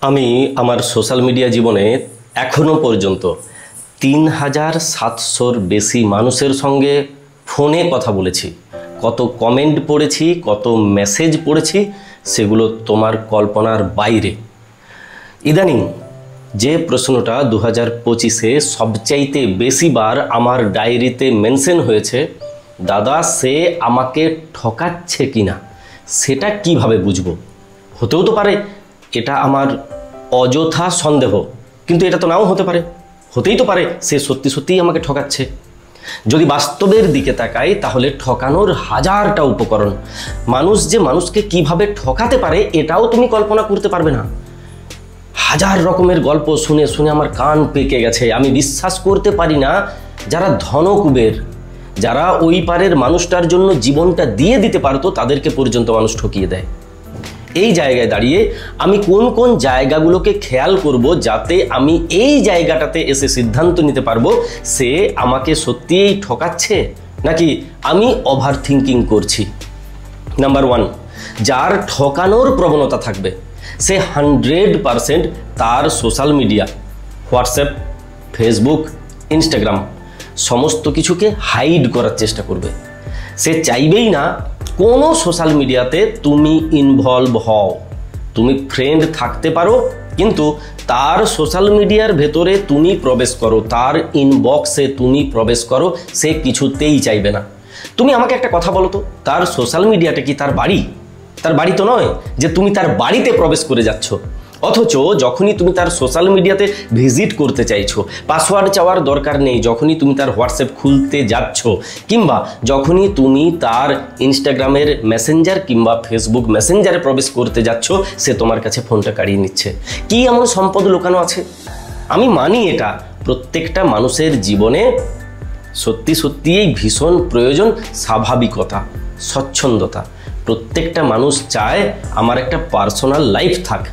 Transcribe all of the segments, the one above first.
আমি আমার social media জীবনে এখনো পর্যন্ত ৩৭০০-র বেশি মানুষের সঙ্গে ফোনে কথা বলেছি। কত কমেন্ট পড়েছি, কত মেসেজ পড়েছি, সেগুলো তোমার কল্পনার বাইরে। ইদানিং যে প্রশ্নটা 2025-এ সবচাইতে বেশিবার আমার ডায়েরিতে মেনশন হয়েছে, দাদা সে আমাকে ঠকাচ্ছে কিনা সেটা কিভাবে বুঝবো? হতেও তো পারে এটা আমার অযথা সন্দেহ, কিন্তু এটা তো নাও হতে পারে, হতেই তো পারে সে সত্যি সত্যিই আমাকে ঠকাচ্ছে। যদি বাস্তবের দিকে তাকাই তাহলে ঠকানোর হাজারটা উপকরণ। মানুষ যে মানুষকে কিভাবে ঠকাতে পারে এটাও তুমি কল্পনা করতে পারবে না। হাজার রকমের গল্প শুনে শুনে আমার কান পেকে গেছে। আমি বিশ্বাস করতে পারি না যারা ধনকুবের, যারা ওই পারের মানুষটার জন্য জীবনটা দিয়ে দিতে পারতো, তাদেরকে পর্যন্ত মানুষ ঠকিয়ে দেয়। এই জায়গায় দাঁড়িয়ে আমি কোন কোন জায়গাগুলোকে খেয়াল করব যাতে আমি এই জায়গাটাতে এসে সিদ্ধান্ত নিতে পারবো সে আমাকে সত্যিই ঠকাচ্ছে নাকি আমি ওভার থিঙ্কিং করছি। নাম্বার 1, যার ঠকানোর প্রবণতা থাকবে সে 100% তার social media, WhatsApp, Facebook, Instagram সমস্ত কিছুকে হাইড করার চেষ্টা করবে। সে চাইবেই না কোনো সোশ্যাল মিডিয়াতে তুমি ইনভলভ হও। তুমি ফ্রেন্ড থাকতে পারো, কিন্তু তার সোশ্যাল মিডিয়ার ভেতরে তুমি প্রবেশ করো, তার ইনবক্সে তুমি প্রবেশ করো, সে কিছুতেই চাইবে না। তুমি আমাকে একটা কথা বলো তো, তার সোশ্যাল মিডিয়াটা কি তার বাড়ি? তার বাড়ি তো নয় যে তুমি তার বাড়িতে প্রবেশ করে যাচ্ছ। অথচ যখনই তুমি তার সোশ্যাল মিডিয়াতে ভিজিট করতে চাইছো, পাসওয়ার্ড চাওয়ার দরকার নেই। যখনই তুমি তার হোয়াটসঅ্যাপ খুলতে যাচ্ছ, কিংবা যখনই তুমি তার ইনস্টাগ্রামের মেসেঞ্জার কিংবা ফেসবুক মেসেঞ্জারে প্রবেশ করতে যাচ্ছ, সে তোমার কাছে ফোনটা কাড়িয়ে নিচ্ছে। কি এমন সম্পদ লুকানো আছে? আমি মানি এটা প্রত্যেকটা মানুষের জীবনে সত্যি সত্যিই ভীষণ প্রয়োজন, স্বাভাবিকতা, স্বচ্ছন্দতা। প্রত্যেকটা মানুষ চায় আমার একটা পার্সোনাল লাইফ থাক।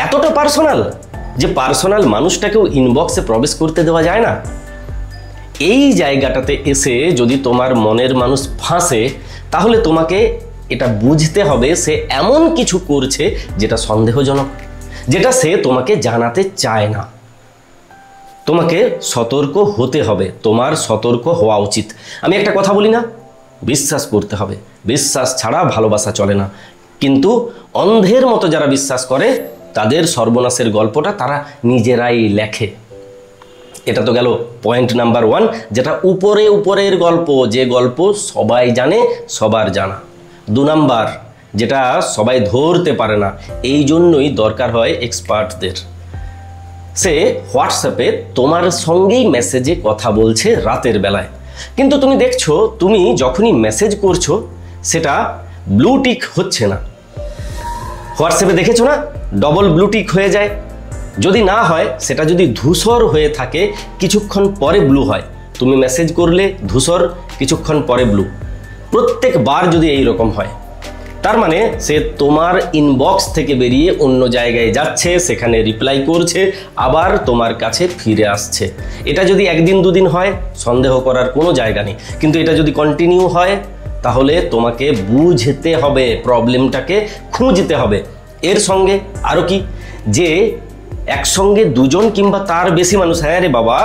এতটা পার্সোনাল যে পার্সোনাল মানুষটাকেও ইনবক্সে প্রবেশ করতে দেওয়া যায় না। এই জায়গাটাতে এসে যদি তোমার মনের মানুষ ফাঁসে, তাহলে তোমাকে এটা বুঝতে হবে সে এমন কিছু করছে যেটা সন্দেহজনক, যেটা সে তোমাকে জানাতে চায় না। তোমাকে সতর্ক হতে হবে, তোমার সতর্ক হওয়া উচিত। আমি একটা কথা বলি না, বিশ্বাস করতে হবে। বিশ্বাস ছাড়া ভালোবাসা চলে না। কিন্তু অন্ধের মতো যারা বিশ্বাস করে তাদের সর্বনাশের গল্পটা তারা নিজেরাই লেখে। এটা তো গেল পয়েন্ট নাম্বার 1, যেটা উপরের গল্প, যে গল্প সবাই জানে, সবার জানা। 2 নাম্বার, যেটা সবাই ধরতে পারে না, এই জন্যই দরকার হয় এক্সপার্টদের। সে হোয়াটসঅ্যাপে তোমার সঙ্গেই মেসেজে কথা বলছে রাতের বেলায়, কিন্তু তুমি দেখছো তুমি যখনই মেসেজ করছো সেটা ব্লু টিক হচ্ছে না। হোয়াটসঅ্যাপে দেখেছো না, ডবল ব্লু টিক হয়ে যায়। যদি না হয়, সেটা যদি ধূসর হয়ে থাকে, কিছুক্ষণ পরে ব্লু হয়। তুমি মেসেজ করলে ধূসর, কিছুক্ষণ পরে ব্লু। প্রত্যেকবার যদি এই রকম হয়, তার মানে সে তোমার ইনবক্স থেকে বেরিয়ে অন্য জায়গায় যাচ্ছে, সেখানে রিপ্লাই করছে, আবার তোমার কাছে ফিরে আসছে। এটা যদি 1 দিন 2 দিন হয়, সন্দেহ করার কোনো জায়গা নেই। কিন্তু এটা যদি কন্টিনিউ হয়, তাহলে তোমাকে বুঝতে হবে, প্রবলেমটাকে খুঁজতে হবে। এর সঙ্গে আরও কি, যে একসঙ্গে 2 জন কিংবা তার বেশি মানুষ, হ্যাঁ রে বাবা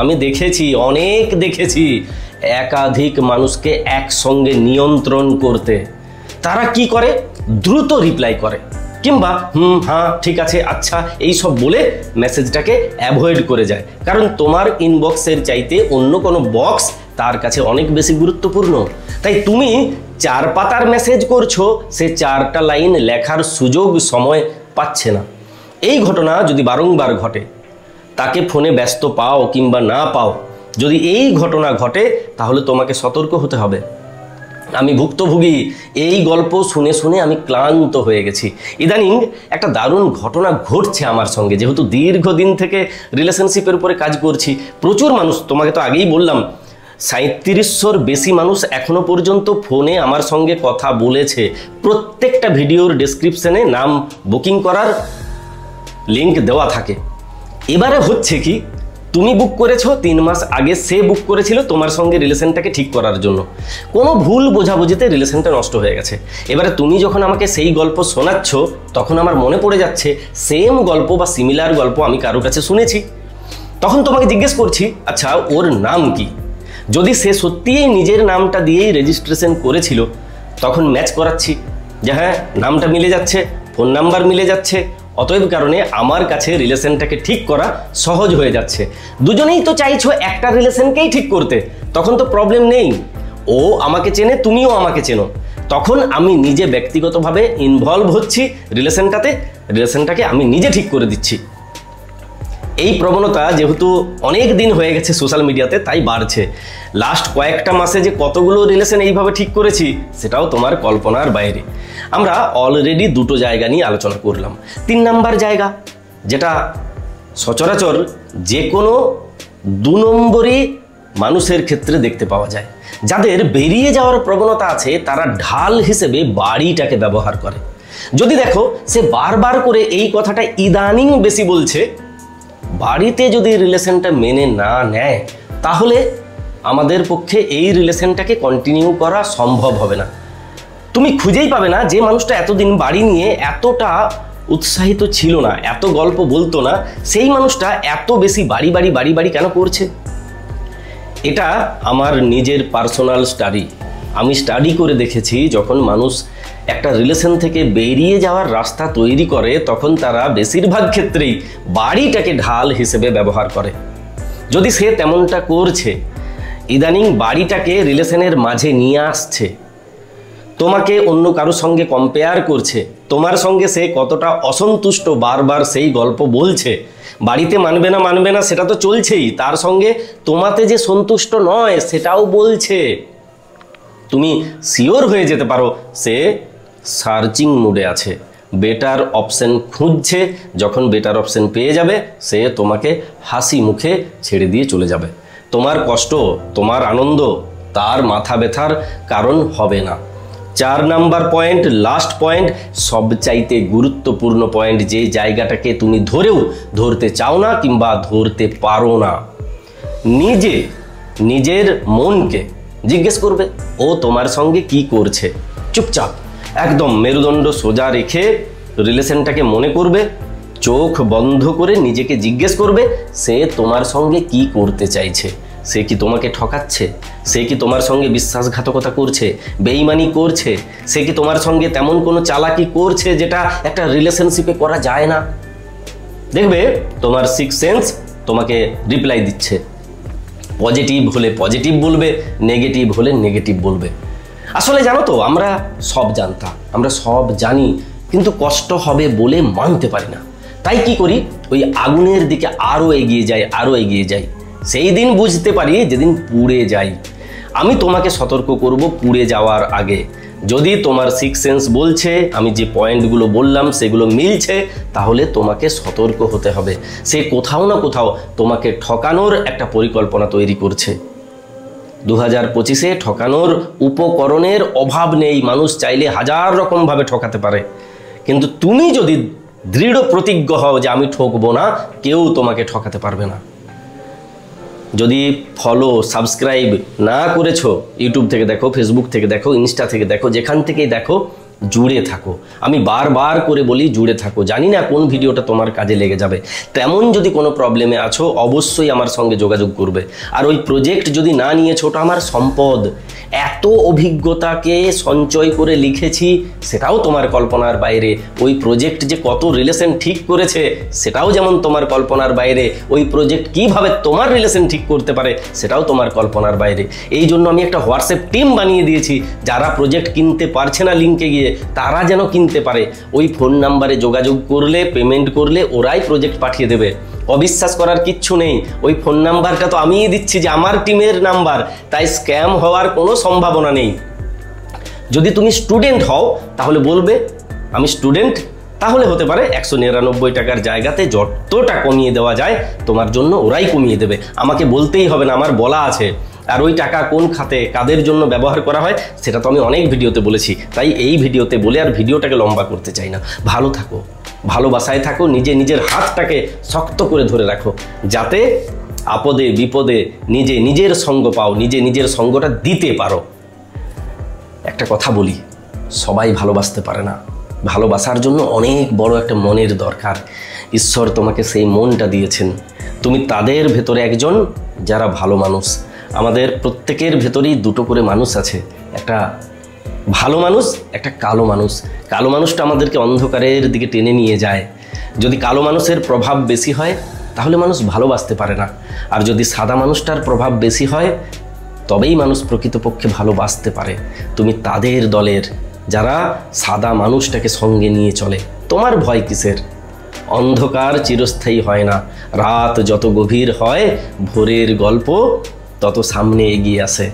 আমি দেখেছি, অনেক দেখেছি, একাধিক মানুষকে একসঙ্গে নিয়ন্ত্রণ করতে। তারা কি করে? দ্রুত রিপ্লাই করে, কিংবা হ্যাঁ ঠিক আছে আচ্ছা এইসব বলে মেসেজটাকে অ্যাভয়েড করে যায়। কারণ তোমার ইনবক্সের চাইতে অন্য কোনো বক্স তার কাছে অনেক বেশি গুরুত্বপূর্ণ। তাই তুমি 4 পাতার মেসেজ করছো, সে 4টা লাইন লেখার সুযোগ সময় পাচ্ছে না। এই ঘটনা যদি বারংবার ঘটে, তাকে ফোনে ব্যস্ত পাও কিংবা না পাও, যদি এই ঘটনা ঘটে, তাহলে তোমাকে সতর্ক হতে হবে। আমি ভুক্তভোগী, এই গল্প শুনে শুনে আমি ক্লান্ত হয়ে গেছি। ইদানিং একটা দারুণ ঘটনা ঘটছে আমার সঙ্গে। যেহেতু দীর্ঘদিন থেকে রিলেশনশিপের উপরে কাজ করছি, প্রচুর মানুষ, তোমাকে তো আগেই বললাম 3700-র বেশি মানুষ এখনো পর্যন্ত ফোনে আমার সঙ্গে কথা বলেছে। প্রত্যেকটা ভিডিওর ডেসক্রিপশনে নাম বুকিং করার লিঙ্ক দেওয়া থাকে। এবারে হচ্ছে কি, তুমি বুক করেছো, 3 মাস আগে সে বুক করেছিল তোমার সঙ্গে রিলেশনটাকে ঠিক করার জন্য। কোনো ভুল বোঝাবুঝিতে রিলেশনটা নষ্ট হয়ে গেছে। এবারে তুমি যখন আমাকে সেই গল্প শোনাচ্ছ, তখন আমার মনে পড়ে যাচ্ছে সেম গল্প বা সিমিলার গল্প আমি কারোর কাছে শুনেছি। তখন তোমাকে জিজ্ঞেস করছি, আচ্ছা ওর নাম কি? যদি সে সত্যিই নিজের নামটা দিয়েই রেজিস্ট্রেশন করেছিল, তখন ম্যাচ করাচ্ছি যে হ্যাঁ নামটা মিলে যাচ্ছে, ফোন নাম্বার মিলে যাচ্ছে, অতএব কারণে আমার কাছে রিলেশনটাকে ঠিক করা সহজ হয়ে যাচ্ছে। দুজনেই তো চাইছো একটা রিলেশনকেই ঠিক করতে, তখন তো প্রবলেম নেই। ও আমাকে চেনে, তুমিও আমাকে চেনো, তখন আমি নিজে ব্যক্তিগতভাবে ইনভলভ হচ্ছি রিলেশনটাকে আমি নিজে ঠিক করে দিচ্ছি। এই প্রবণতা যেহেতু অনেক দিন হয়ে গেছে সোশ্যাল মিডিয়াতে, তাই বাড়ছে। লাস্ট কয়েকটা মাসে যে কতগুলো রিলেশন এইভাবে ঠিক করেছি, সেটাও তোমার কল্পনার বাইরে। আমরা অলরেডি দুটো জায়গা নিয়ে আলোচনা করলাম। 3 নাম্বার জায়গা, যেটা সচরাচর যে কোনো 2 নম্বরই মানুষের ক্ষেত্রে দেখতে পাওয়া যায়। যাদের বেরিয়ে যাওয়ার প্রবণতা আছে, তারা ঢাল হিসেবে বাড়িটাকে ব্যবহার করে। যদি দেখো সে বারবার করে এই কথাটা ইদানিং বেশি বলছে, বাড়িতে যদি রিলেশনটা মেনে না নেয়, তাহলে আমাদের পক্ষে এই রিলেশনটাকে কন্টিনিউ করা সম্ভব হবে না। তুমি খুঁজেই পাবে না যে মানুষটা এতদিন বাড়ি নিয়ে এতটা উৎসাহিত ছিল না, এত গল্প বলতো না, সেই মানুষটা এত বেশি বাড়ি বাড়ি বাড়ি বাড়ি কেন করছে। এটা আমার নিজের পার্সোনাল স্টাডি। আমি স্টাডি করে দেখেছি, যখন মানুষ একটা রিলেশন থেকে বেরিয়ে যাওয়ার রাস্তা তৈরি করে, তখন তারা বেশিরভাগ ক্ষেত্রেই বাড়িটাকে ঢাল হিসেবে ব্যবহার করে। যদি সে তেমনটা করছে, ইদানিং বাড়িটাকে রিলেশনের মাঝে নিয়ে আসছে, তোমাকে অন্য কারোর সঙ্গে কম্পেয়ার করছে, তোমার সঙ্গে সে কতটা অসন্তুষ্ট বারবার সেই গল্প বলছে, বাড়িতে মানবে না সেটা তো চলছেই, তার সঙ্গে তোমাতে যে সন্তুষ্ট নয় সেটাও বলছে, তুমি শিওর হয়ে যেতে পারো সে সার্চিং মুডে আছে, বেটার অপশন খুঁজছে। যখন বেটার অপশন পেয়ে যাবে, সে তোমাকে হাসি মুখে ছেড়ে দিয়ে চলে যাবে। তোমার কষ্ট, তোমার আনন্দ তার মাথা ব্যথার কারণ হবে না। 4 নাম্বার পয়েন্ট, লাস্ট পয়েন্ট, সবচাইতে গুরুত্বপূর্ণ পয়েন্ট, যে জায়গাটাকে তুমি ধরতে চাও না কিংবা ধরতে পারো না। নিজের মনকে জিজ্ঞেস করবে ও তোমার সঙ্গে কি করছে। চুপচাপ একদম মেরুদণ্ড সোজা রেখে রিলেশনটাকে মনে করবে, চোখ বন্ধ করে নিজেকে জিজ্ঞেস করবে সে তোমার সঙ্গে কি করতে চাইছে। সে কি তোমাকে ঠকাচ্ছে? সে কি তোমার সঙ্গে বিশ্বাসঘাতকতা করছে, বেঈমানি করছে? সে কি তোমার সঙ্গে তেমন কোনো চালাকি করছে যেটা একটা রিলেশনশিপে করা যায় না? দেখবে তোমার 6 সেন্স তোমাকে রিপ্লাই দিচ্ছে। পজিটিভ হলে পজিটিভ বলবে, নেগেটিভ হলে নেগেটিভ বলবে। আসলে জানো তো, আমরা সব জানতাম, আমরা সব জানি, কিন্তু কষ্ট হবে বলে মানতে পারি না। তাই কি করি, ওই আগুনের দিকে আরও এগিয়ে যাই। সেই দিন বুঝতে পারি যেদিন পুড়ে যাই। আমি তোমাকে সতর্ক করব পুড়ে যাওয়ার আগে। যদি তোমার 6 সেন্স বলছে, আমি যে পয়েন্টগুলো বললাম সেগুলো মিলছে, তাহলে তোমাকে সতর্ক হতে হবে। সে কোথাও না কোথাও তোমাকে ঠকানোর একটা পরিকল্পনা তৈরি করছে। 2025-এ ঠকানোর উপকরণের অভাব নেই। মানুষ চাইলে হাজার রকমভাবে ঠকাতে পারে, কিন্তু তুমি যদি দৃঢ় প্রতিজ্ঞ হও যে আমি ঠকবো না, কেউ তোমাকে ঠকাতে পারবে না। যদি ফলো সাবস্ক্রাইব না করেছো, ইউটিউব থেকে দেখো, ফেসবুক থেকে দেখো, ইনস্টা থেকে দেখো, যেখান থেকেই দেখো, জুড়ে থাকো। আমি বারবার করে বলি জুড়ে থাকো। জানি না কোন ভিডিওটা তোমার কাজে লেগে যাবে। তেমন যদি কোনো প্রবলেমে আছো, অবশ্যই আমার সঙ্গে যোগাযোগ করবে। আর ওই প্রজেক্ট যদি না নিয়েছো, ওটা আমার সম্পদ। এত অভিজ্ঞতাকে সঞ্চয় করে লিখেছি, সেটাও তোমার কল্পনার বাইরে। ওই প্রজেক্ট যে কত রিলেশন ঠিক করেছে, সেটাও যেমন তোমার কল্পনার বাইরে। ওই প্রজেক্ট কিভাবে তোমার রিলেশন ঠিক করতে পারে, সেটাও তোমার কল্পনার বাইরে। এই জন্য আমি একটা হোয়াটসঅ্যাপ টিম বানিয়ে দিয়েছি, যারা প্রজেক্ট কিনতে পারছে না লিঙ্কে গিয়ে, তারা যেন কিনতে পারে। ওই ফোন নাম্বারে যোগাযোগ করলে, পেমেন্ট করলে ওরাই প্রজেক্ট পাঠিয়ে দেবে। অবিশ্বাস করার কিচ্ছু নেই। ওই ফোন নাম্বারটা তো আমিই দিচ্ছি, যে আমার টিমের নাম্বার, তাই স্ক্যাম হওয়ার কোনো সম্ভাবনা নেই। যদি তুমি স্টুডেন্ট হও, তাহলে বলবে আমি স্টুডেন্ট, তাহলে হতে পারে 199 টাকার জায়গাতে যতটা কমিয়ে দেওয়া যায় তোমার জন্য ওরাই কমিয়ে দেবে। আমাকে বলতেই হবে না, আমার বলা আছে। আর ওই টাকা কোন খাতে কাদের জন্য ব্যবহার করা হয়, সেটা তো আমি অনেক ভিডিওতে বলেছি। তাই এই ভিডিওতে বলে আর ভিডিওটাকে লম্বা করতে চাই না। ভালো থাকো, ভালোবাসায় থাকো, নিজের হাতটাকে শক্ত করে ধরে রাখো, যাতে আপদে বিপদে নিজের সঙ্গ পাও, নিজের সঙ্গটা দিতে পারো। একটা কথা বলি, সবাই ভালোবাসতে পারে না। ভালোবাসার জন্য অনেক বড় একটা মনের দরকার। ঈশ্বর তোমাকে সেই মনটা দিয়েছেন, তুমি তাদের ভেতরে একজন যারা ভালো মানুষ। আমাদের প্রত্যেকের ভেতরেই দুটো করে মানুষ আছে, একটা ভালো মানুষ, একটা কালো মানুষ। কালো মানুষটা আমাদেরকে অন্ধকারের দিকে টেনে নিয়ে যায়। যদি কালো মানুষের প্রভাব বেশি হয় তাহলে মানুষ ভালোবাসতে পারে না, আর যদি সাদা মানুষটার প্রভাব বেশি হয় তবেই মানুষ প্রকৃতপক্ষে ভালোবাসতে পারে। তুমি তাদের দলের, যারা সাদা মানুষটাকে সঙ্গে নিয়ে চলে। তোমার ভয় কিসের? অন্ধকার চিরস্থায়ী হয় না, রাত যত গভীর হয় ভোরের গল্প তত সামনে এগিয়ে আসে।